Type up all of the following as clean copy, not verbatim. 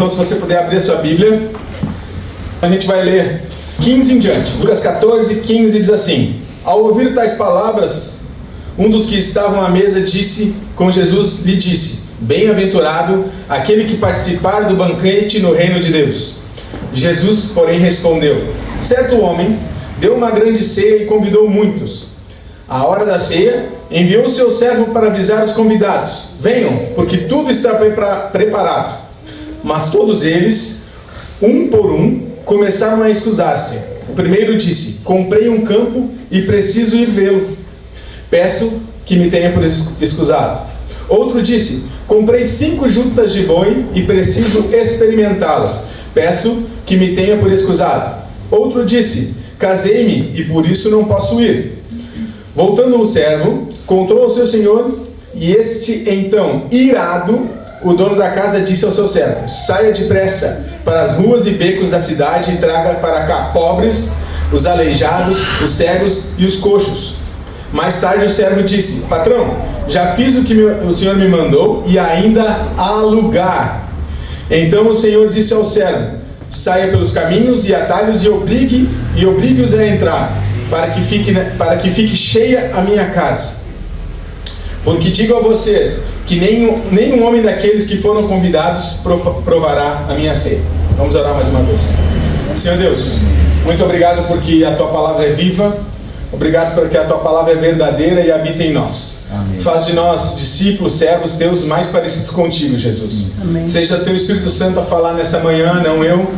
Então, se você puder abrir a sua Bíblia, a gente vai ler 15 em diante. Lucas 14, 15 diz assim: Ao ouvir tais palavras, um dos que estavam à mesa disse com Jesus, lhe disse: Bem-aventurado aquele que participar do banquete no reino de Deus. Jesus, porém, respondeu: Certo homem deu uma grande ceia e convidou muitos. À hora da ceia, enviou o seu servo para avisar os convidados: Venham, porque tudo está preparado. Mas todos eles, um por um, começaram a escusar-se. O primeiro disse: Comprei um campo e preciso ir vê-lo. Peço que me tenha por escusado. Outro disse: Comprei 5 juntas de boi e preciso experimentá-las. Peço que me tenha por escusado. Outro disse: Casei-me e por isso não posso ir. Voltando o servo, contou ao seu senhor, e este então, irado, o dono da casa disse ao seu servo: Saia depressa para as ruas e becos da cidade e traga para cá pobres, os aleijados, os cegos e os coxos. Mais tarde o servo disse: Patrão, já fiz o que o senhor me mandou e ainda há lugar. Então o senhor disse ao servo: Saia pelos caminhos e atalhos e obrigue-os a entrar, para que fique cheia a minha casa. Porque digo a vocês que nenhum homem daqueles que foram convidados provará a minha ceia. Vamos orar mais uma vez. Senhor Deus, muito obrigado porque a Tua palavra é viva. Obrigado porque a Tua palavra é verdadeira e habita em nós. Amém. Faz de nós discípulos, servos Teus, mais parecidos contigo, Jesus. Amém. Seja Teu Espírito Santo a falar nessa manhã, não eu.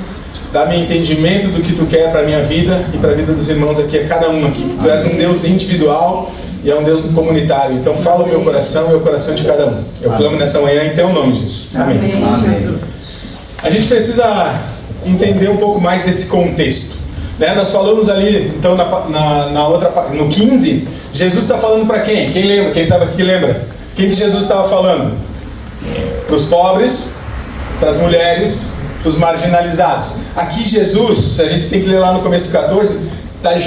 Dá-me entendimento do que Tu quer para a minha vida e para a vida dos irmãos aqui, a cada um aqui. Tu és um Deus individual e é um Deus comunitário. Então fala o meu coração e o coração de cada um. Eu clamo nessa manhã em Teu nome, Jesus. Amém. Amém. Jesus. A gente precisa entender um pouco mais desse contexto, né? Nós falamos ali, então, no 15, Jesus está falando para quem? Quem lembra? Quem estava aqui lembra? Quem que Jesus estava falando? Para os pobres, para as mulheres, para os marginalizados. Aqui Jesus, a gente tem que ler lá no começo do 14, está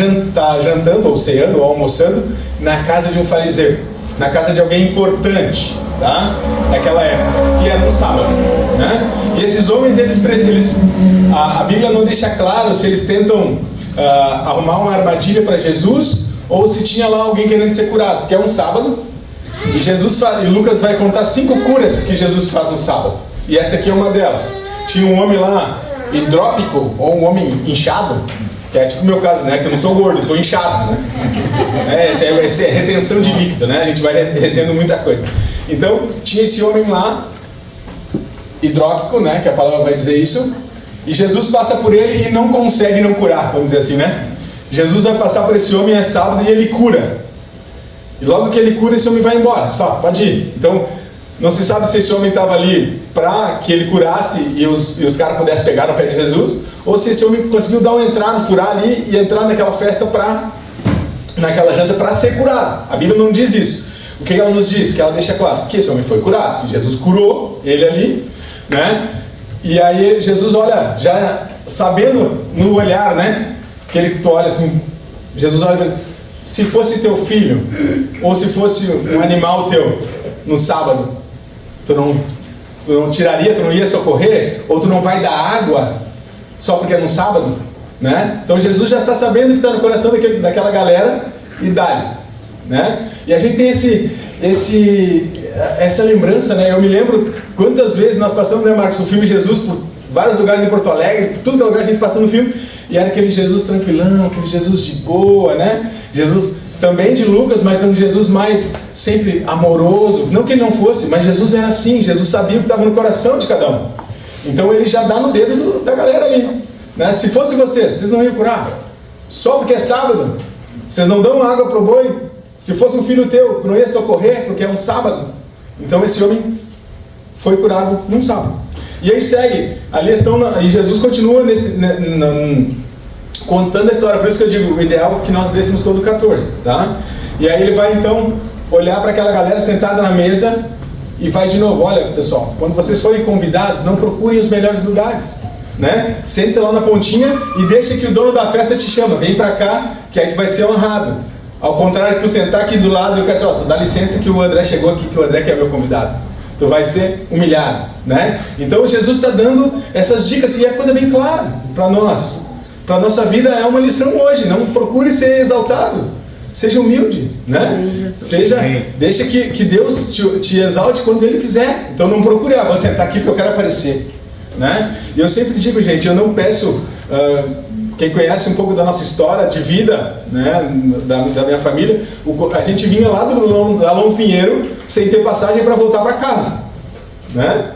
jantando, ou ceando, ou almoçando, na casa de um fariseu, na casa de alguém importante, tá? Daquela época, e era no sábado, né? E esses homens, a Bíblia não deixa claro se eles tentam arrumar uma armadilha para Jesus, ou se tinha lá alguém querendo ser curado, porque é um sábado, e Lucas vai contar 5 curas que Jesus faz no sábado, e essa aqui é uma delas. Tinha um homem lá, hidrópico, ou um homem inchado, que é tipo o meu caso, né? Que eu não estou gordo, eu estou inchado, né? Essa é retenção de líquido, né? A gente vai retendo muita coisa. Então, tinha esse homem lá, hidrópico, né? Que a palavra vai dizer isso. E Jesus passa por ele e não consegue não curar, vamos dizer assim, né? Jesus vai passar por esse homem, é sábado, e ele cura. E logo que ele cura, esse homem vai embora. Só, pode ir. Então, não se sabe se esse homem estava ali para que ele curasse e os caras pudessem pegar no pé de Jesus, ou se esse homem conseguiu dar uma entrada, furar ali e entrar naquela festa, naquela janta para ser curado. A Bíblia não diz isso. O que ela nos diz? Que ela deixa claro que esse homem foi curado. Jesus curou ele ali, né? E aí Jesus olha, já sabendo no olhar, né? Que tu olha assim, Jesus olha, se fosse teu filho, ou se fosse um animal teu, no sábado, tu não tiraria, tu não ia socorrer, ou tu não vai dar água só porque é no sábado, né? Então Jesus já está sabendo que está no coração daquela galera e dá-lhe, né? E a gente tem essa lembrança, né? Eu me lembro quantas vezes nós passamos, né, Marcos, o filme Jesus por vários lugares em Porto Alegre, tudo que é lugar a gente passa no filme, e era aquele Jesus tranquilão, aquele Jesus de boa, né? Jesus também de Lucas, mas é um Jesus mais sempre amoroso, não que ele não fosse, mas Jesus era assim, Jesus sabia o que estava no coração de cada um. Então ele já dá no dedo da galera ali, né? Se fosse vocês não iam curar, só porque é sábado, vocês não dão água para o boi, se fosse um filho teu, tu não ia socorrer, porque é um sábado. Então esse homem foi curado num sábado. E aí segue, ali estão, e Jesus continua contando a história, por isso que eu digo, o ideal é que nós lêssemos todo o 14, tá? E aí ele vai então olhar para aquela galera sentada na mesa e vai de novo: olha pessoal, quando vocês forem convidados, não procurem os melhores lugares, né? Senta lá na pontinha e deixa que o dono da festa te chama, vem para cá, que aí tu vai ser honrado. Ao contrário, se tu sentar aqui do lado, eu quero dizer, dá licença que o André chegou aqui, que o André que é meu convidado. tu vai ser humilhado, né? Então Jesus está dando essas dicas e é coisa bem clara para nós. Para a nossa vida é uma lição hoje. Não procure ser exaltado. Seja humilde, né? Deixa que Deus te exalte quando Ele quiser. Então não procure, vou sentar aqui porque eu quero aparecer, né? E eu sempre digo, gente, eu não peço... quem conhece um pouco da nossa história de vida, né, da minha família, a gente vinha lá da Alonso Pinheiro sem ter passagem para voltar para casa, né?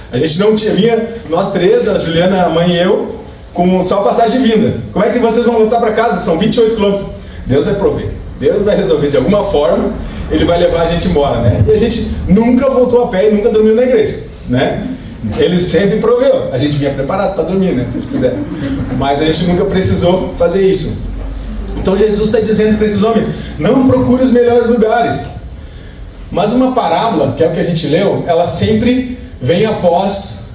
A gente não tinha, vinha nós três, a Juliana, a mãe e eu, com só passagem de vinda. Como é que vocês vão voltar para casa? São 28 quilômetros. Deus vai prover, Deus vai resolver de alguma forma, Ele vai levar a gente embora, né? E a gente nunca voltou a pé e nunca dormiu na igreja, né? Ele sempre proveu. A gente vinha preparado para dormir, né? Se quiser. Mas a gente nunca precisou fazer isso. Então Jesus está dizendo para esses homens: não procure os melhores lugares. Mas uma parábola, que é o que a gente leu, ela sempre vem após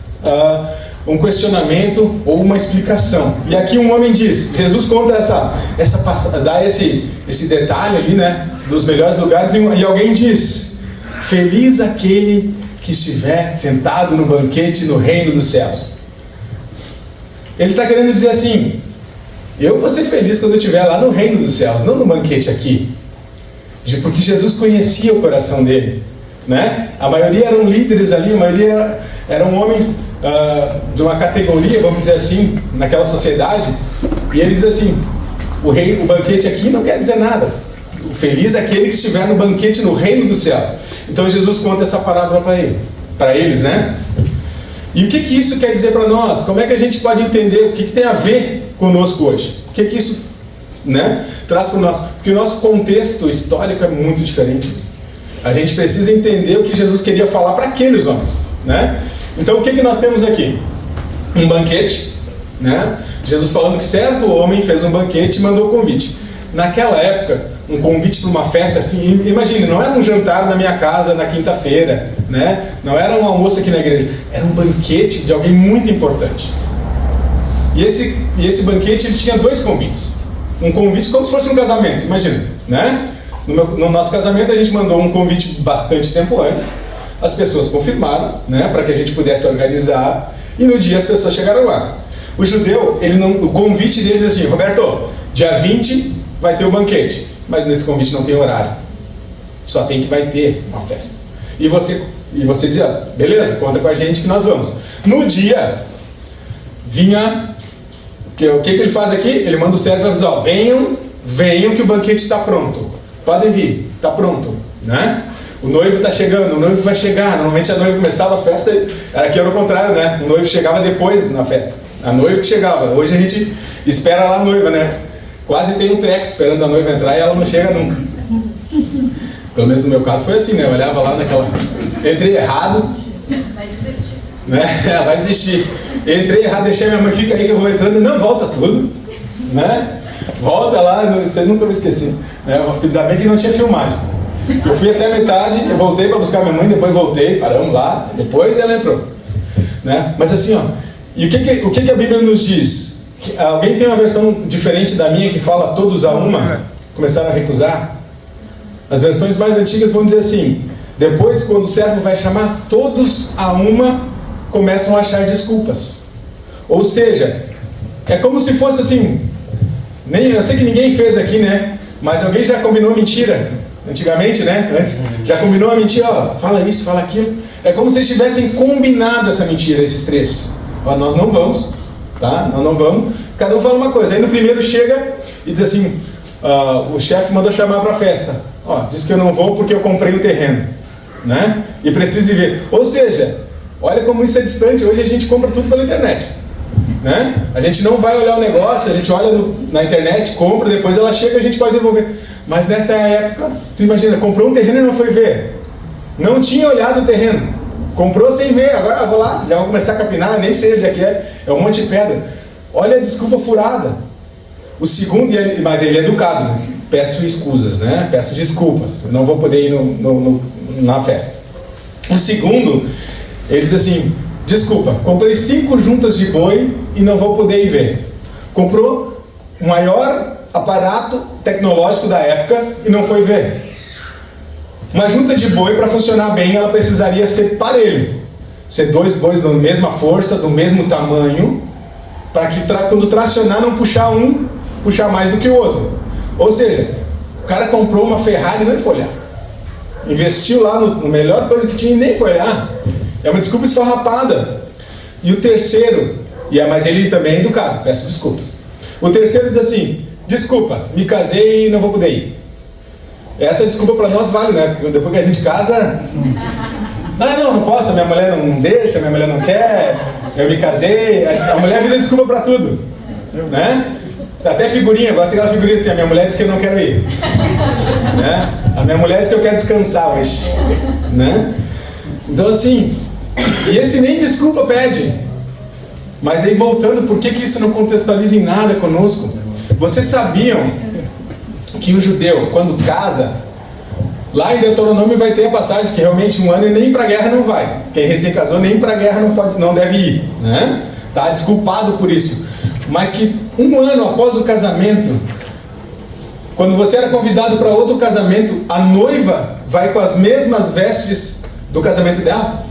um questionamento ou uma explicação. E aqui um homem diz, Jesus conta dá esse detalhe ali, né? Dos melhores lugares, e alguém diz: feliz aquele que estiver sentado no banquete no reino dos céus. Ele está querendo dizer assim: eu vou ser feliz quando eu estiver lá no reino dos céus, não no banquete aqui. Porque Jesus conhecia o coração dele, né? A maioria eram líderes ali, a maioria eram homens de uma categoria, vamos dizer assim, naquela sociedade. E ele diz assim: o banquete aqui não quer dizer nada. Feliz é aquele que estiver no banquete no reino dos céus. Então Jesus conta essa parábola para eles, né? E o que isso quer dizer para nós? Como é que a gente pode entender o que tem a ver conosco hoje? O que isso, né, traz para nós? Porque o nosso contexto histórico é muito diferente. A gente precisa entender o que Jesus queria falar para aqueles homens, né? Então o que nós temos aqui? Um banquete, né? Jesus falando que certo homem fez um banquete e mandou convite. Naquela época, um convite para uma festa assim, imagine, não era um jantar na minha casa na quinta-feira, né? Não era um almoço aqui na igreja, era um banquete de alguém muito importante. E esse banquete, ele tinha dois convites. Um convite como se fosse um casamento, imagina, né? No nosso casamento a gente mandou um convite bastante tempo antes, as pessoas confirmaram, né, para que a gente pudesse organizar, e no dia as pessoas chegaram lá. O judeu, o convite deles é assim: Roberto, dia 20 vai ter o banquete, mas nesse convite não tem horário, só tem que vai ter uma festa. E você dizia: beleza, conta com a gente que nós vamos. No dia, vinha, o que ele faz aqui? Ele manda o servo avisar: ó, venham que o banquete está pronto, podem vir, está pronto, né? O noivo está chegando, o noivo vai chegar. Normalmente a noiva começava a festa, aqui era o contrário, né? O noivo chegava depois na festa, a noiva que chegava. Hoje a gente espera lá a noiva, né? Quase tem um treco esperando a noiva entrar e ela não chega nunca. Pelo menos no meu caso foi assim, né? Eu olhava lá naquela... Entrei errado. Vai desistir. Né? Vai desistir. Entrei errado, deixei minha mãe: fica aí que eu vou entrando. Não, volta tudo. Né? Volta lá, você nunca vai esquecer. Né? Ainda bem que não tinha filmagem. Eu fui até a metade, eu voltei para buscar minha mãe, depois voltei, paramos lá, depois ela entrou. Né? Mas assim, ó, e o que a Bíblia nos diz? Alguém tem uma versão diferente da minha que fala todos a uma? Começaram a recusar? As versões mais antigas vão dizer assim: depois, quando o servo vai chamar todos a uma, começam a achar desculpas. Ou seja, é como se fosse assim, eu sei que ninguém fez aqui, né? Mas alguém já combinou mentira. Antigamente, né? Antes, já combinou a mentira: ó, fala isso, fala aquilo. É como se eles tivessem combinado essa mentira, esses três. Ó, nós não vamos, tá? Nós não vamos. Cada um fala uma coisa. Aí no primeiro chega e diz assim: o chefe mandou chamar para a festa. Ó, diz que eu não vou porque eu comprei o terreno, né? E preciso viver. Ou seja, olha como isso é distante. Hoje a gente compra tudo pela internet, né? A gente não vai olhar o negócio, a gente olha na internet, compra, depois ela chega e a gente pode devolver. Mas nessa época, tu imagina, comprou um terreno e não foi ver. Não tinha olhado o terreno. Comprou sem ver. Agora vou lá, já vou começar a capinar, nem sei onde é que é. É um monte de pedra. Olha a desculpa furada. O segundo, mas ele é educado, né? Peço escusas, né? Peço desculpas. Eu não vou poder ir na festa. O segundo, ele diz assim: desculpa, comprei 5 juntas de boi e não vou poder ir ver. Comprou o maior aparato tecnológico da época e não foi ver. Uma junta de boi, para funcionar bem, ela precisaria ser parelho. Ser dois bois da mesma força, do mesmo tamanho, para que quando tracionar não puxar um, puxar mais do que o outro. Ou seja, o cara comprou uma Ferrari e nem foi olhar. Investiu lá na melhor coisa que tinha e nem foi olhar. É uma desculpa esfarrapada. E o terceiro, mas ele também é educado, peço desculpas. O terceiro diz assim: desculpa, me casei e não vou poder ir. Essa desculpa para nós vale, né? Porque depois que a gente casa, não posso, minha mulher não deixa, minha mulher não quer, eu me casei. A mulher vira desculpa para tudo, né? Até figurinha, gosta daquela figurinha assim: a minha mulher diz que eu não quero ir, né? A minha mulher diz que eu quero descansar hoje, né? Então assim, e esse nem desculpa pede. Mas aí voltando, por que isso não contextualiza em nada conosco? Vocês sabiam que o judeu, quando casa, lá em Deuteronômio vai ter a passagem que realmente um ano ele nem para a guerra não vai. Quem recém casou nem para a guerra não deve ir, né? Tá desculpado por isso. Mas que um ano após o casamento, quando você era convidado para outro casamento, a noiva vai com as mesmas vestes do casamento dela.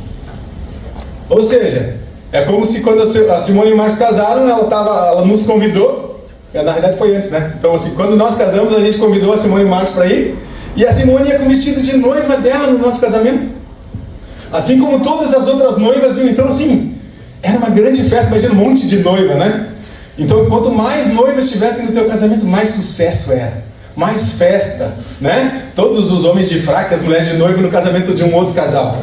Ou seja, é como se quando a Simone e o Marcos casaram, ela nos convidou. Na verdade foi antes, né? Então assim, quando nós casamos, a gente convidou a Simone e o Marcos para ir. E a Simone ia com o vestido de noiva dela no nosso casamento. Assim como todas as outras noivas iam. Então assim, era uma grande festa, imagina um monte de noiva, né? Então quanto mais noivas tivessem no teu casamento, mais sucesso era. Mais festa, né? Todos os homens de fraca, as mulheres de noiva no casamento de um outro casal.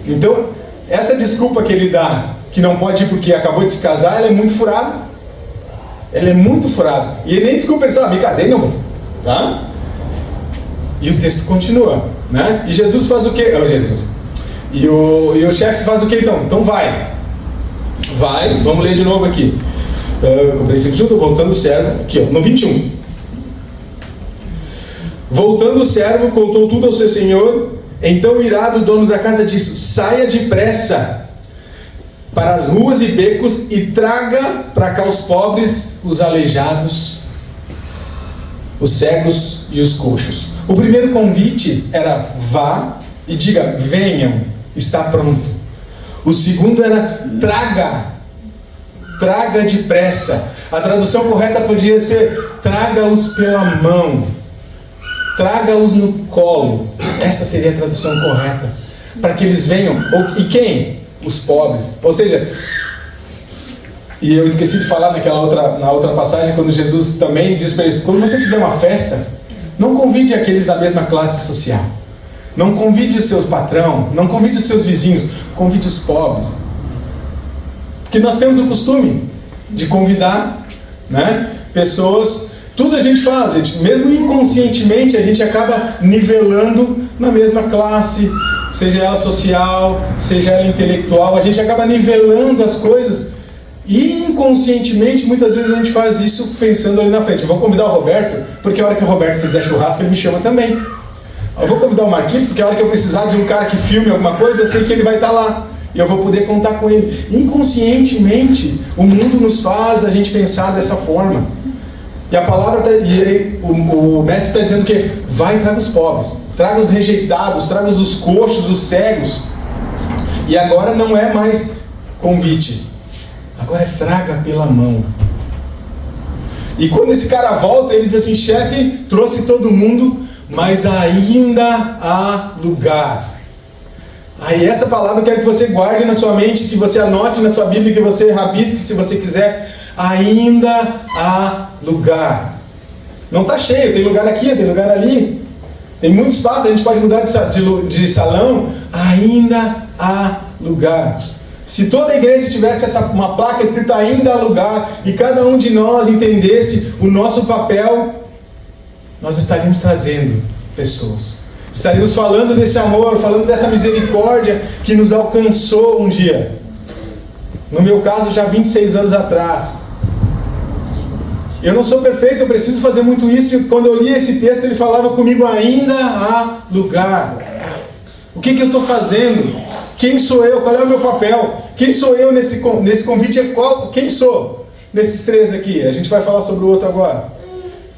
Então, essa desculpa que ele dá, que não pode ir porque acabou de se casar, ela é muito furada. Ela é muito furada. E ele nem desculpa, ele diz: me casei, não vou. Tá? E o texto continua, né? E Jesus faz o quê? Jesus. E o chefe faz o quê então? Então vai, vamos ler de novo aqui. Voltando o servo, aqui ó, no 21. Voltando o servo, contou tudo ao seu senhor. Então irado, o dono da casa disse: saia depressa para as ruas e becos e traga para cá os pobres, os aleijados, os cegos e os coxos. O primeiro convite era: vá e diga, venham, está pronto. O segundo era: traga depressa. A tradução correta podia ser: traga-os pela mão, traga-os no colo. Essa seria a tradução correta, para que eles venham. E quem? Os pobres. Ou seja, e eu esqueci de falar na outra passagem, quando Jesus também diz para eles: quando você fizer uma festa, não convide aqueles da mesma classe social, não convide o seu patrão, não convide os seus vizinhos, convide os pobres. Porque nós temos o costume de convidar, né, pessoas. Tudo a gente faz, gente, mesmo inconscientemente, a gente acaba nivelando na mesma classe, seja ela social, seja ela intelectual, a gente acaba nivelando as coisas. E inconscientemente, muitas vezes a gente faz isso pensando ali na frente: eu vou convidar o Roberto, porque a hora que o Roberto fizer churrasco, ele me chama também. Eu vou convidar o Marquito, porque a hora que eu precisar de um cara que filme alguma coisa, eu sei que ele vai estar lá. E eu vou poder contar com ele. Inconscientemente, o mundo nos faz a gente pensar dessa forma. E a palavra, o mestre está dizendo que vai e traga os pobres, traga os rejeitados, traga os coxos, os cegos. E agora não é mais convite, agora é traga pela mão. E quando esse cara volta, ele diz assim: chefe, trouxe todo mundo, mas ainda há lugar. Aí essa palavra eu quero que você guarde na sua mente, que você anote na sua Bíblia, que você rabisque se você quiser. Ainda há lugar. Não está cheio, tem lugar aqui, tem lugar ali, tem muito espaço, a gente pode mudar de salão. Ainda há lugar. Se toda a igreja tivesse uma placa escrita ainda há lugar, e cada um de nós entendesse o nosso papel, nós estaríamos trazendo pessoas, estaríamos falando desse amor, falando dessa misericórdia que nos alcançou um dia. No meu caso, já 26 anos atrás. Eu não sou perfeito, eu preciso fazer muito isso. E quando eu li esse texto, ele falava comigo: ainda há lugar. O que eu estou fazendo? Quem sou eu? Qual é o meu papel? Quem sou eu nesse convite? Quem sou? Nesses três aqui. A gente vai falar sobre o outro agora.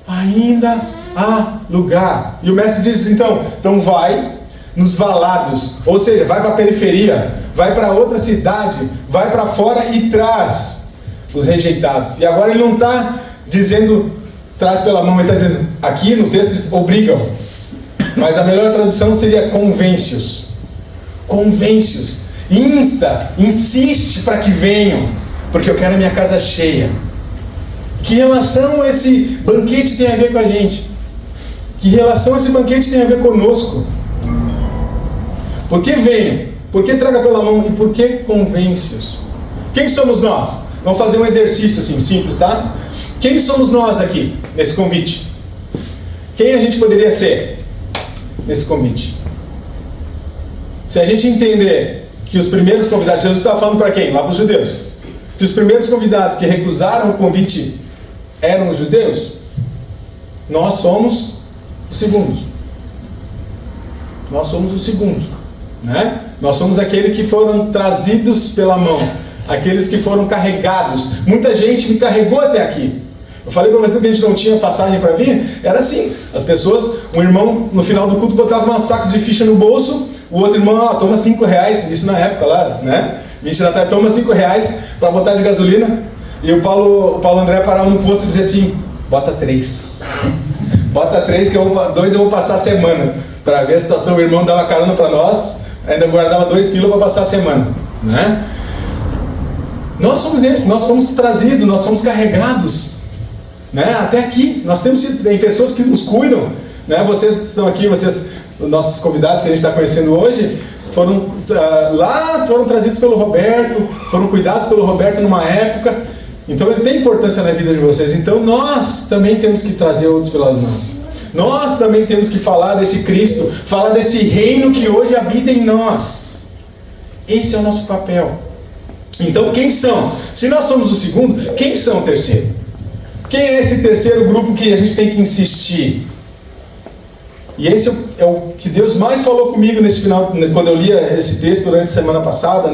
Ainda há lugar. E o mestre diz então vai, nos valados, ou seja, vai para a periferia, vai para outra cidade, vai para fora e traz os rejeitados. E agora ele não está dizendo traz pela mão, ele está dizendo, aqui no texto diz obrigam, mas a melhor tradução seria convence-os. Convence-os, insta, insiste para que venham, porque eu quero a minha casa cheia. Que relação esse banquete tem a ver com a gente? Que relação esse banquete tem a ver conosco? Por que venham? Por que traga pela mão? E por que convence-os? Quem somos nós? Vamos fazer um exercício assim, simples, tá? Quem somos nós aqui, nesse convite? Quem a gente poderia ser nesse convite? Se a gente entender que os primeiros convidados, Jesus estava falando para quem? Lá para os judeus. Que os primeiros convidados que recusaram o convite eram os judeus, nós somos os segundos. Nós somos o segundo, né? Nós somos aqueles que foram trazidos pela mão, aqueles que foram carregados. Muita gente me carregou até aqui. Eu falei para você que a gente não tinha passagem para vir. Era assim, as pessoas, um irmão no final do culto botava um saco de ficha no bolso, o outro irmão, toma R$5, isso na época lá, né? 20 da tarde, toma R$5 para botar de gasolina. E o Paulo André parava no posto e dizia assim, bota 3. Bota 3 que 2 eu vou passar a semana. Para ver a situação, o irmão dava carona para nós, ainda guardava 2 quilos para passar a semana, né? Nós somos esses, nós fomos trazidos, nós somos carregados, né? Até aqui, nós tem pessoas que nos cuidam, né? Vocês estão aqui, vocês, nossos convidados que a gente está conhecendo hoje, foram trazidos pelo Roberto, foram cuidados pelo Roberto numa época, então ele tem importância na vida de vocês. Então nós também temos que trazer outros pelas mãos. Nós também temos que falar desse Cristo, falar desse reino que hoje habita em nós. Esse é o nosso papel. Então quem são? Se nós somos o segundo, quem são o terceiro? Quem é esse terceiro grupo que a gente tem que insistir? E esse é o que Deus mais falou comigo nesse final, quando eu lia esse texto durante a semana passada,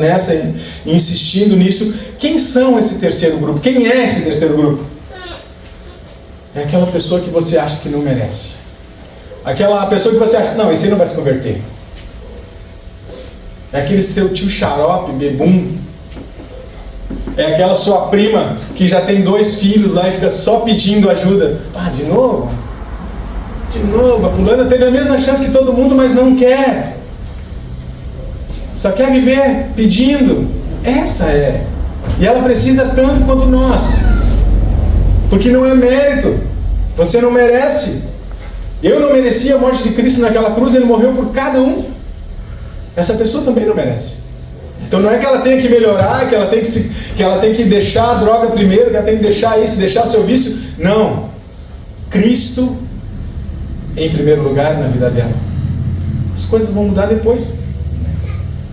insistindo nisso. Quem são esse terceiro grupo? Quem é esse terceiro grupo? É aquela pessoa que você acha que não merece. Aquela pessoa que você acha, não, esse aí não vai se converter. É aquele seu tio xarope, bebum. É aquela sua prima que já tem 2 filhos lá e fica só pedindo ajuda. De novo? De novo, a fulana teve a mesma chance que todo mundo, mas não quer. Só quer viver pedindo. Essa é. E ela precisa tanto quanto nós. Porque não é mérito. Você não merece. Eu não merecia a morte de Cristo naquela cruz, ele morreu por cada um. Essa pessoa também não merece. Então não é que ela tenha que melhorar, que ela tem que deixar a droga primeiro, que ela tem que deixar isso, deixar o seu vício. Não. Cristo em primeiro lugar na vida dela. As coisas vão mudar depois.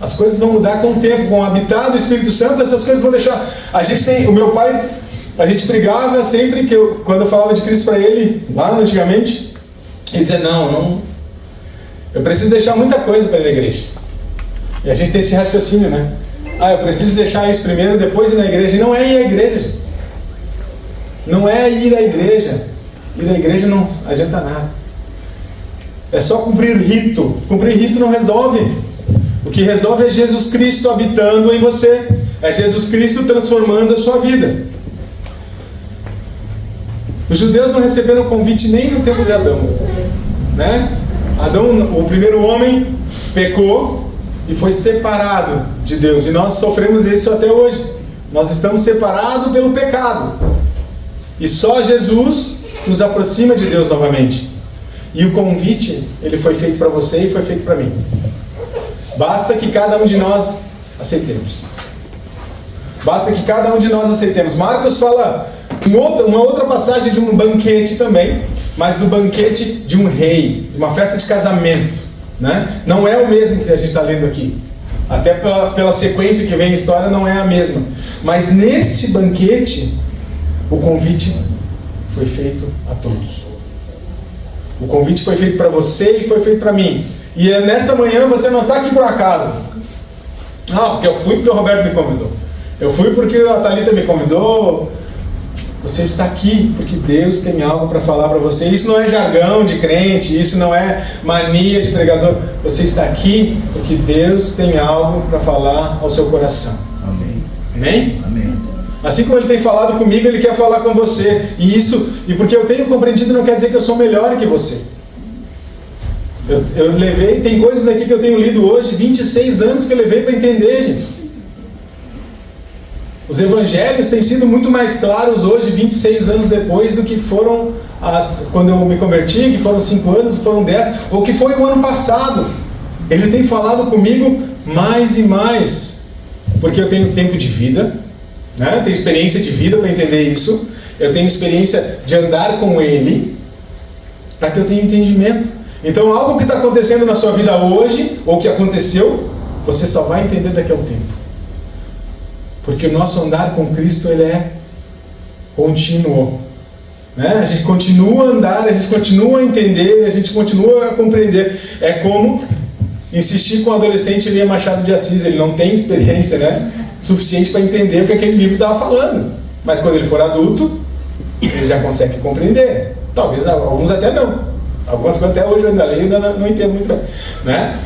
As coisas vão mudar com o tempo, com o habitar do Espírito Santo, essas coisas vão deixar. O meu pai, a gente brigava sempre quando eu falava de Cristo para ele, lá antigamente, ele dizia, não, eu preciso deixar muita coisa para ir na igreja. E a gente tem esse raciocínio, né? Eu preciso deixar isso primeiro, depois ir na igreja. E não é ir à igreja. Não é ir à igreja. Ir à igreja não adianta nada. É só cumprir rito. Cumprir rito não resolve. O que resolve é Jesus Cristo habitando em você. É Jesus Cristo transformando a sua vida. Os judeus não receberam convite nem no tempo de Adão, né? Adão, o primeiro homem, pecou e foi separado de Deus. E nós sofremos isso até hoje. Nós estamos separados pelo pecado. E só Jesus nos aproxima de Deus novamente. E o convite, ele foi feito para você e foi feito para mim. Basta que cada um de nós aceitemos. Basta que cada um de nós aceitemos. Marcos fala uma outra passagem de um banquete também, mas do banquete de um rei, de uma festa de casamento, né? Não é o mesmo que a gente está lendo aqui. Até pela sequência que vem a história não é a mesma. Mas nesse banquete, o convite foi feito a todos. O convite foi feito para você e foi feito para mim. E nessa manhã você não está aqui por acaso. Porque eu fui porque o Roberto me convidou. Eu fui porque a Thalita me convidou. Você está aqui porque Deus tem algo para falar para você. Isso não é jargão de crente, isso não é mania de pregador. Você está aqui porque Deus tem algo para falar ao seu coração. Amém. Amém? Amém. Assim como Ele tem falado comigo, Ele quer falar com você. E porque eu tenho compreendido não quer dizer que eu sou melhor que você. Eu levei, tem coisas aqui que eu tenho lido hoje, 26 anos que eu levei para entender, gente. Os evangelhos têm sido muito mais claros hoje, 26 anos depois, do que foram quando eu me converti, que foram 5 anos, foram 10, ou que foi o ano passado. Ele tem falado comigo mais e mais, porque eu tenho tempo de vida, né? Eu tenho experiência de vida para entender isso, eu tenho experiência de andar com Ele, para que eu tenha entendimento. Então, algo que está acontecendo na sua vida hoje, ou que aconteceu, você só vai entender daqui a um tempo. Porque o nosso andar com Cristo, ele é contínuo. Né? A gente continua a andar, a gente continua a entender, a gente continua a compreender. É como insistir com o adolescente ler Machado de Assis. Ele não tem experiência, né, suficiente para entender o que aquele livro estava falando. Mas quando ele for adulto, ele já consegue compreender. Talvez alguns até não. Algumas coisas até hoje eu ainda leio e ainda não entendo muito bem. Né?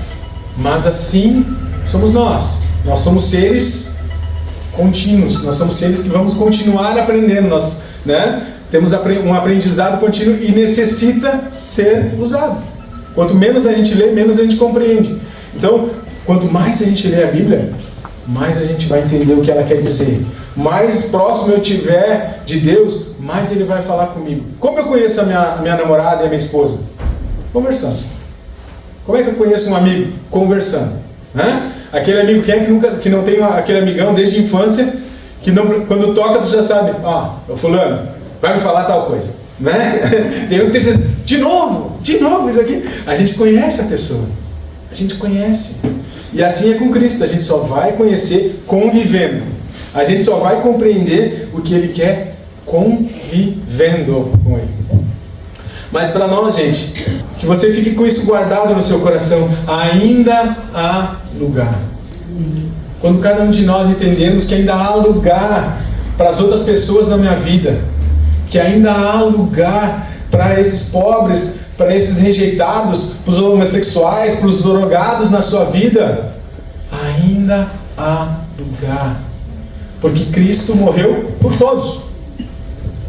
Mas assim somos nós. Nós somos seres contínuos, nós somos seres que vamos continuar aprendendo, nós, né, temos um aprendizado contínuo e necessita ser usado. Quanto menos a gente lê, menos a gente compreende. Então, quanto mais a gente lê a Bíblia, mais a gente vai entender o que ela quer dizer. Mais próximo eu tiver de Deus, mais Ele vai falar comigo. Como eu conheço a minha namorada e a minha esposa? Conversando. Como é que eu conheço um amigo? Conversando. Né? Aquele amigo que não tem aquele amigão desde a infância, que não, quando toca tu já sabe, o fulano vai me falar tal coisa, né? Deus tem que de novo isso aqui. A gente conhece a pessoa, a gente conhece. E assim é com Cristo, a gente só vai conhecer convivendo. A gente só vai compreender o que Ele quer convivendo com Ele. Mas para nós, gente, que você fique com isso guardado no seu coração, ainda há lugar. Quando cada um de nós entendemos que ainda há lugar para as outras pessoas na minha vida, que ainda há lugar para esses pobres, para esses rejeitados, para os homossexuais, para os drogados na sua vida, ainda há lugar. Porque Cristo morreu por todos.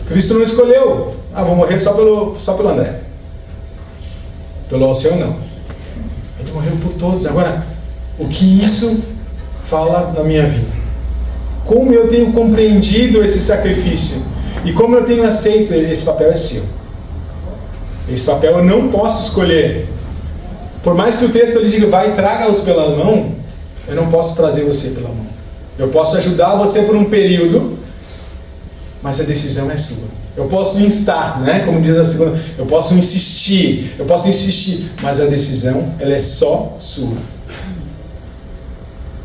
Cristo não escolheu, vou morrer só pelo André. Pelo Alceu não. Ele morreu por todos. Agora, o que isso fala na minha vida? Como eu tenho compreendido esse sacrifício? E como eu tenho aceito, esse papel é seu. Esse papel eu não posso escolher. Por mais que o texto ele diga, vai e traga-os pela mão, eu não posso trazer você pela mão. Eu posso ajudar você por um período, mas a decisão é sua. Eu posso instar, né? Como diz a segunda, eu posso insistir, mas a decisão ela é só sua.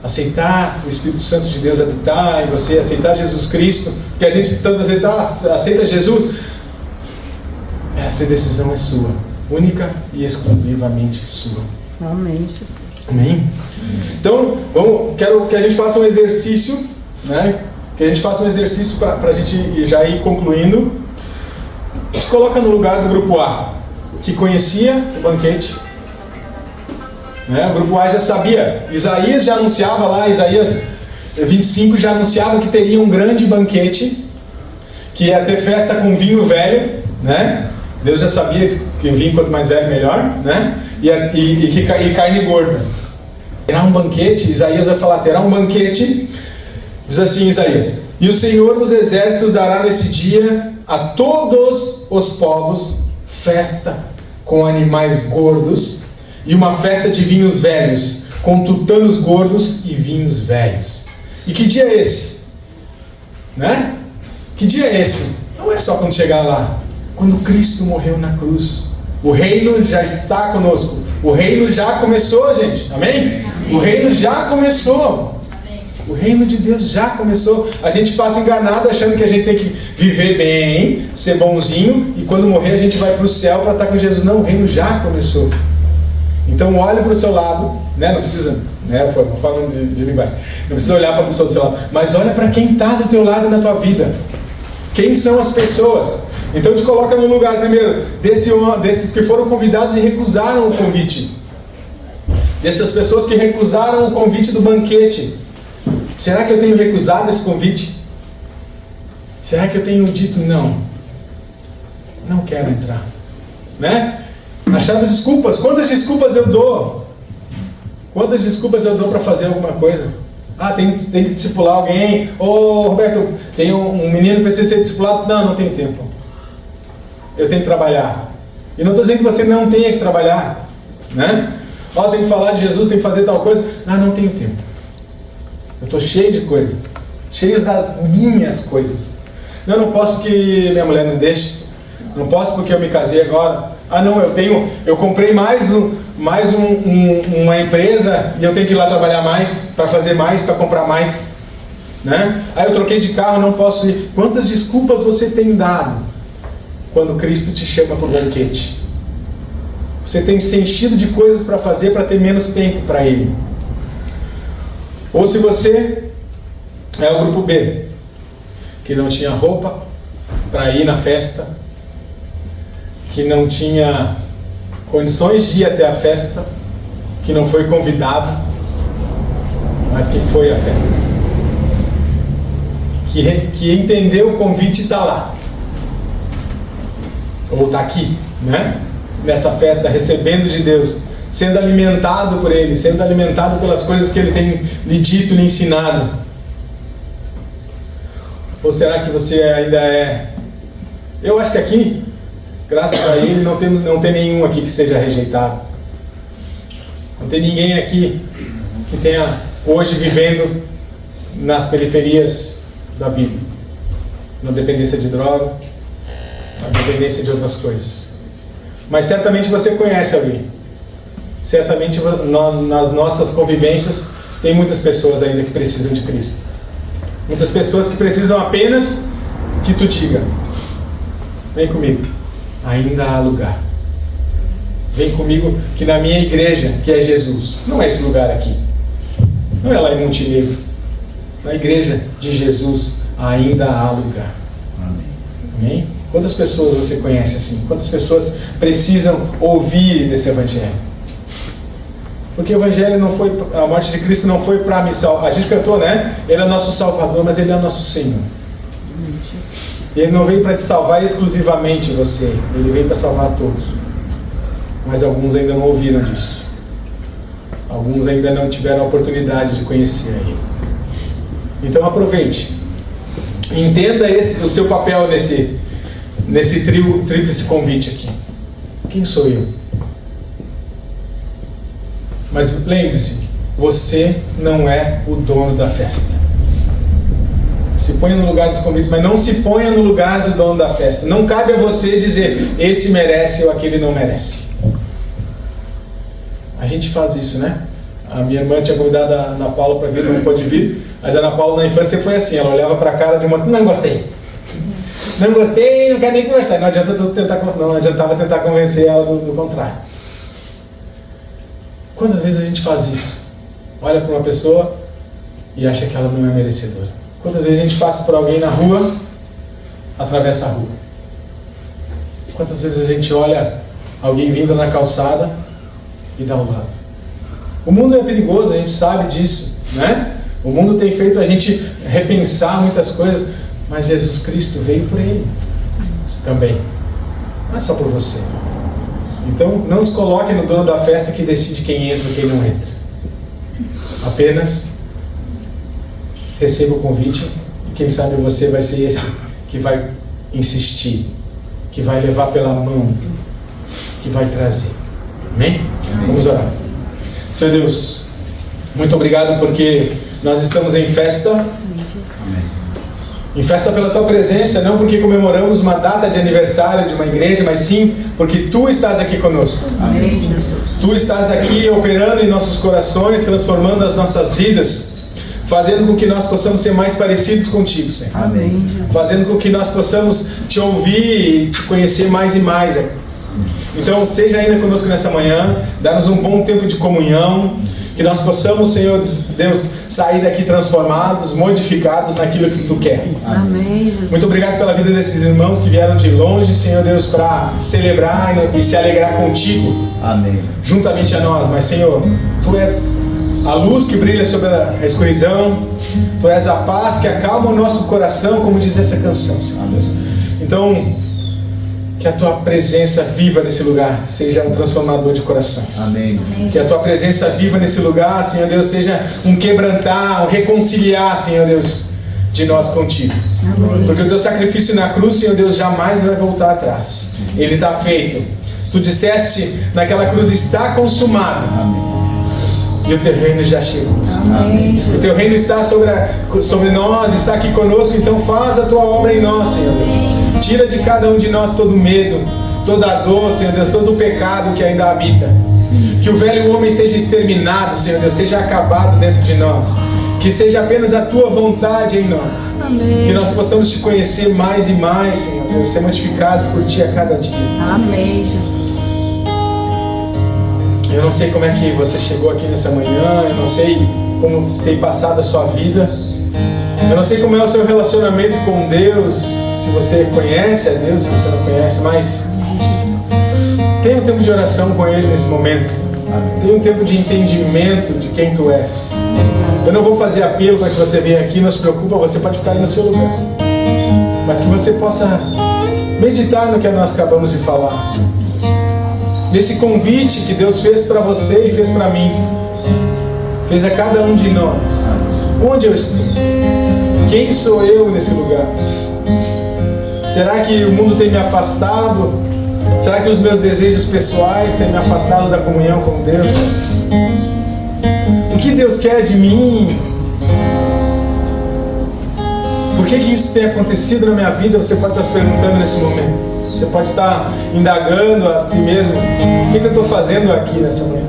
Aceitar o Espírito Santo de Deus habitar em você, aceitar Jesus Cristo, que a gente tantas vezes aceita Jesus, essa decisão é sua, única e exclusivamente sua. Amém, Jesus. Amém? Então, quero que a gente faça um exercício, né? Que a gente faça um exercício para a gente já ir concluindo. A gente coloca no lugar do grupo A, que conhecia o banquete. Né? O grupo A já sabia. Isaías já anunciava lá, Isaías 25 já anunciava que teria um grande banquete, que ia ter festa com vinho velho, né? Deus já sabia que vinho quanto mais velho melhor, né? E carne gorda. Terá um banquete, Isaías vai falar, terá um banquete, diz assim Isaías, e o Senhor dos Exércitos dará nesse dia a todos os povos festa com animais gordos e uma festa de vinhos velhos, com tutanos gordos e vinhos velhos. E que dia é esse? Né? Que dia é esse? Não é só quando chegar lá, quando Cristo morreu na cruz. O reino já está conosco. O reino já começou, gente. Amém? O reino já começou. O reino de Deus já começou. A gente passa enganado achando que a gente tem que viver bem, ser bonzinho, e quando morrer a gente vai para o céu para estar com Jesus. Não, o reino já começou. Então olhe para o seu lado, né? Não precisa, né? Falando de linguagem. Não precisa olhar para a pessoa do seu lado, mas olha para quem está do teu lado na tua vida. Quem são as pessoas? Então te coloca no lugar primeiro desses que foram convidados e recusaram o convite. Dessas pessoas que recusaram o convite do banquete. Será que eu tenho recusado esse convite? Será que eu tenho dito não? Não quero entrar. Né? Achando desculpas. Quantas desculpas eu dou? Quantas desculpas eu dou para fazer alguma coisa? Ah, tem que discipular alguém. Ô, Roberto, tem um menino que precisa ser discipulado. Não tenho tempo. Eu tenho que trabalhar. E não estou dizendo que você não tenha que trabalhar. Né? Ó, tem que falar de Jesus, tem que fazer tal coisa. Não tenho tempo. Eu estou cheio de coisa. Cheio das minhas coisas. Não posso porque minha mulher não deixa. Não posso porque eu me casei agora. Eu comprei mais uma empresa e eu tenho que ir lá trabalhar mais, para fazer mais, para comprar mais. Né? Aí eu troquei de carro, não posso ir. Quantas desculpas você tem dado quando Cristo te chama para o banquete? Você tem se enchido de coisas para fazer para ter menos tempo para Ele. Ou se você é o grupo B, que não tinha roupa para ir na festa, que não tinha condições de ir até a festa, que não foi convidado, mas que foi à festa, que entendeu o convite e está lá, ou está aqui, né? Nessa festa, recebendo de Deus, sendo alimentado por Ele, sendo alimentado pelas coisas que Ele tem lhe dito, lhe ensinado. Ou será que você ainda é... Eu acho que aqui, graças a Ele, não tem nenhum aqui que seja rejeitado. Não tem ninguém aqui que tenha hoje vivendo nas periferias da vida. Na dependência de droga, na dependência de outras coisas. Mas certamente você conhece alguém. Certamente nas nossas convivências tem muitas pessoas ainda que precisam de Cristo. Muitas pessoas que precisam apenas que tu diga: vem comigo, ainda há lugar. Vem comigo que na minha igreja, que é Jesus, não é esse lugar aqui, não é lá em Montenegro, na igreja de Jesus ainda há lugar. Amém? Quantas pessoas você conhece assim? Quantas pessoas precisam ouvir desse Evangelho? Porque o Evangelho não foi, a morte de Cristo não foi para me salvar. A gente cantou, né? Ele é nosso Salvador, mas Ele é nosso Senhor. Ele não veio para salvar exclusivamente você, Ele veio para salvar todos. Mas alguns ainda não ouviram disso. Alguns ainda não tiveram a oportunidade de conhecer Ele. Então aproveite. Entenda o seu papel nesse tríplice convite aqui. Quem sou eu? Mas lembre-se, você não é o dono da festa. Se ponha no lugar dos convites, mas não se ponha no lugar do dono da festa. Não cabe a você dizer, esse merece ou aquele não merece. A gente faz isso, né? A minha irmã tinha convidado a Ana Paula para vir, não pôde vir. Mas a Ana Paula na infância foi assim, ela olhava para a cara de uma... Não gostei, não quero nem conversar. Não adiantava tentar convencer ela do contrário. Quantas vezes a gente faz isso? Olha para uma pessoa e acha que ela não é merecedora. Quantas vezes a gente passa por alguém na rua, atravessa a rua? Quantas vezes a gente olha alguém vindo na calçada e dá um lado? O mundo é perigoso, a gente sabe disso, né? O mundo tem feito a gente repensar muitas coisas, mas Jesus Cristo veio por ele também. Não é só por você. Então, não se coloque no dono da festa que decide quem entra e quem não entra. Apenas receba o convite e quem sabe você vai ser esse que vai insistir, que vai levar pela mão, que vai trazer. Amém? Amém. Vamos orar. Senhor Deus, muito obrigado porque nós estamos em festa. Em festa pela Tua presença, não porque comemoramos uma data de aniversário de uma igreja, mas sim porque Tu estás aqui conosco. Amém. Tu estás aqui operando em nossos corações, transformando as nossas vidas, fazendo com que nós possamos ser mais parecidos contigo, Senhor. Amém. Fazendo com que nós possamos Te ouvir e Te conhecer mais e mais. Então, seja ainda conosco nessa manhã, dá-nos um bom tempo de comunhão, Que nós possamos, Senhor Deus, sair daqui transformados, modificados naquilo que Tu quer. Amém, Jesus. Muito obrigado pela vida desses irmãos que vieram de longe, Senhor Deus, para celebrar e se alegrar contigo. Amém. Juntamente a nós. Mas, Senhor, Tu és a luz que brilha sobre a escuridão. Tu és a paz que acalma o nosso coração, como diz essa canção, Senhor Deus. Então, que a Tua presença viva nesse lugar seja um transformador de corações. Amém. Que a Tua presença viva nesse lugar, Senhor Deus, seja um quebrantar, um reconciliar, Senhor Deus, de nós contigo. Amém. Porque o Teu sacrifício na cruz, Senhor Deus, jamais vai voltar atrás. Ele está feito. Tu disseste naquela cruz, está consumado. Amém. E o Teu reino já chegou, Senhor. Amém. O Teu reino está sobre nós, está aqui conosco, então faz a Tua obra em nós, Senhor Deus. Tira de cada um de nós todo medo, toda a dor, Senhor Deus, todo o pecado que ainda habita. Que o velho homem seja exterminado, Senhor Deus, seja acabado dentro de nós. Que seja apenas a Tua vontade em nós. Amém. Que nós possamos Te conhecer mais e mais, Senhor Deus, ser mortificados por Ti a cada dia. Amém, Jesus. Eu não sei como é que você chegou aqui nessa manhã, eu não sei como tem passado a sua vida, eu não sei como é o seu relacionamento com Deus, se você conhece a Deus, se você não conhece, mas tenha um tempo de oração com Ele nesse momento, tenha um tempo de entendimento de quem Tu és. Eu não vou fazer apelo para que você venha aqui, não se preocupa, você pode ficar aí no seu lugar, mas que você possa meditar no que nós acabamos de falar. Nesse convite que Deus fez para você e fez para mim, fez a cada um de nós. Onde eu estou? Quem sou eu nesse lugar? Será que o mundo tem me afastado? Será que os meus desejos pessoais têm me afastado da comunhão com Deus? O que Deus quer de mim? Por que isso tem acontecido na minha vida? Você pode estar se perguntando nesse momento. Você pode estar indagando a si mesmo: o que eu estou fazendo aqui nessa manhã?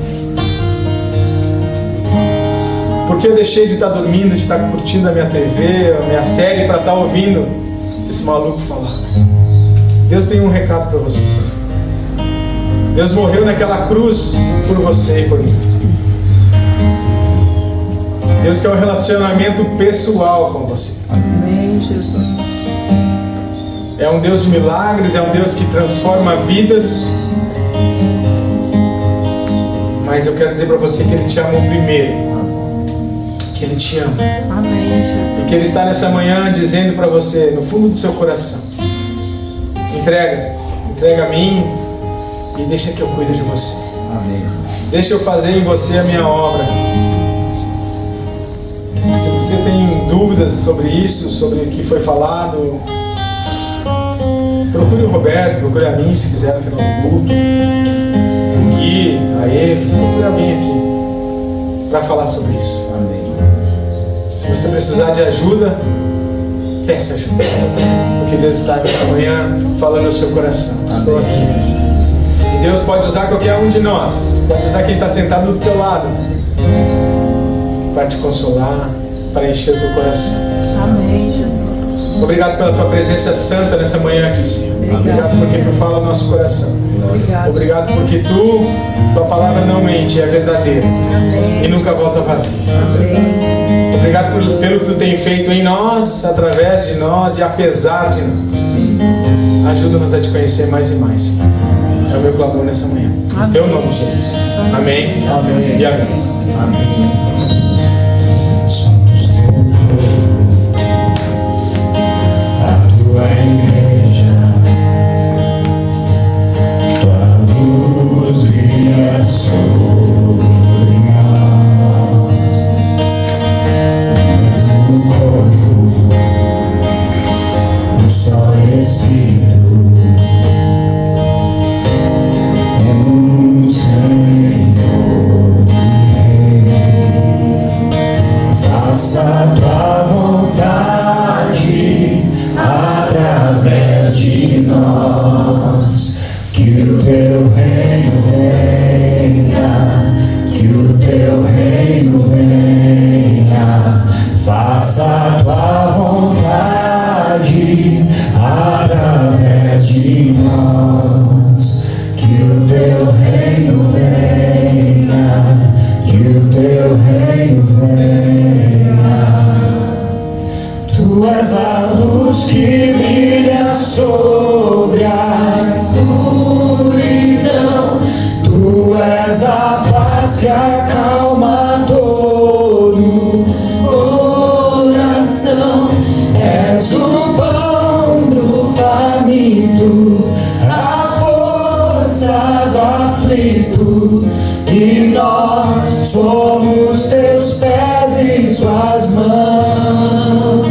Por que eu deixei de estar dormindo, de estar curtindo a minha TV, a minha série, para estar ouvindo esse maluco falar? Deus tem um recado para você. Deus morreu naquela cruz por você e por mim. Deus quer um relacionamento pessoal com você. Amém, Jesus. É um Deus de milagres, é um Deus que transforma vidas. Mas eu quero dizer para você que Ele te amou primeiro. Que Ele te ama. Amém, Jesus. E que Ele está nessa manhã dizendo para você, no fundo do seu coração: entrega a mim e deixa que eu cuide de você. Amém. Deixa eu fazer em você a minha obra. Se você tem dúvidas sobre isso, sobre o que foi falado, procure o Roberto, procure a mim se quiser no final do culto. Aqui, a ele, procure alguém aqui para falar sobre isso. Amém. Se você precisar de ajuda, peça ajuda. Porque Deus está nessa manhã falando ao seu coração. Estou aqui. E Deus pode usar qualquer um de nós. Pode usar quem está sentado do teu lado para te consolar, para encher o teu coração. Amém, Jesus. Obrigado pela tua presença santa nessa manhã aqui, Senhor. Obrigado porque tu fala no nosso coração. Obrigado porque tua palavra não mente, é verdadeira. Amém. E nunca volta vazia. Amém. Obrigado pelo que tu tem feito em nós, através de nós e apesar de nós. Ajuda-nos a te conhecer mais e mais, Senhor. É o meu clamor nessa manhã. Em teu nome, Jesus. Amém. Amém. E amém. Amém. Somos teu povo, a tua igreja, tua luz brilha sobre nós, no mesmo corpo, um só Espírito, um Senhor e Rei. Faça a tua vontade através de nós, que o teu reino venha, que o teu reino venha. Faça a tua vontade através de nós, que o teu reino venha, que o teu teu reino venha. Tu és a luz que brilha sobre a escuridão. Tu és a paz que acalma todo coração. És o pão do faminto, a força do aflito, e nós somos teus pés e tuas mãos.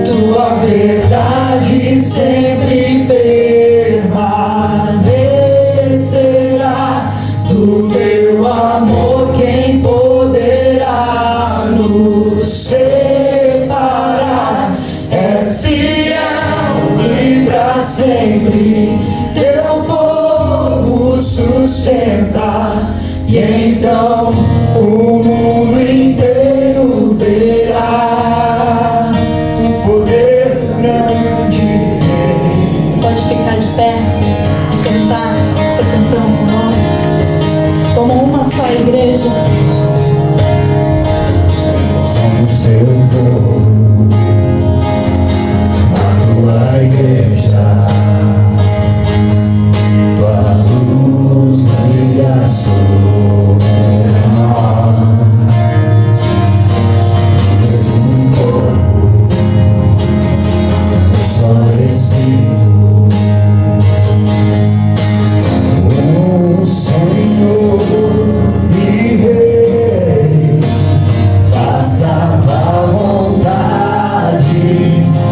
Tua verdade sempre permanecerá. Do teu amor quem poderá nos separar? És fiel e pra sempre teu povo sustenta, e então o mundo inteiro verá o poder grande. Você pode ficar de pé e cantar essa canção conosco, como uma só igreja. Somos teu povo, a tua igreja. Tua luz brilha sobre nós. Mesmo corpo, só Espírito. O Senhor e Rei, faça a vontade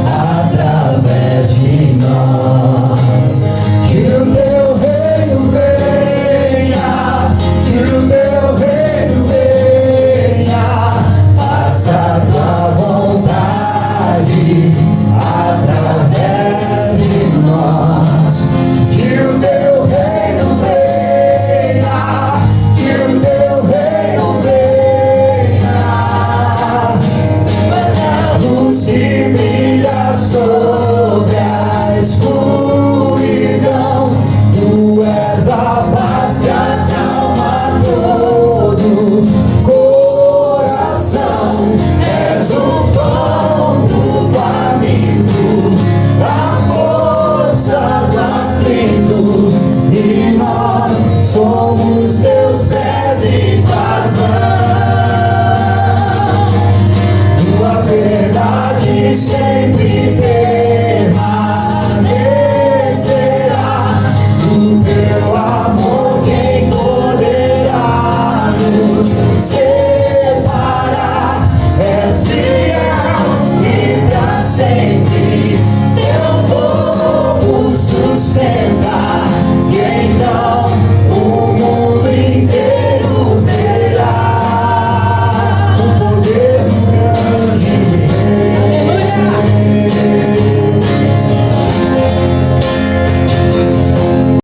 através de nós. Que o teu reino venha, que o teu reino venha. Faça a tua vontade através de nós. Que o teu reino venha, que o teu reino venha. Mas a luz que brilha sobre a escuridão. Tu és a paz que acalma todo coração. És o pão do faminto, a força do aflito, e nós somos teus pés e tuas mãos. Tua verdade sempre permanecerá. Do teu amor quem poderá nos separar? És fiel e pra sempre teu povo sustenta.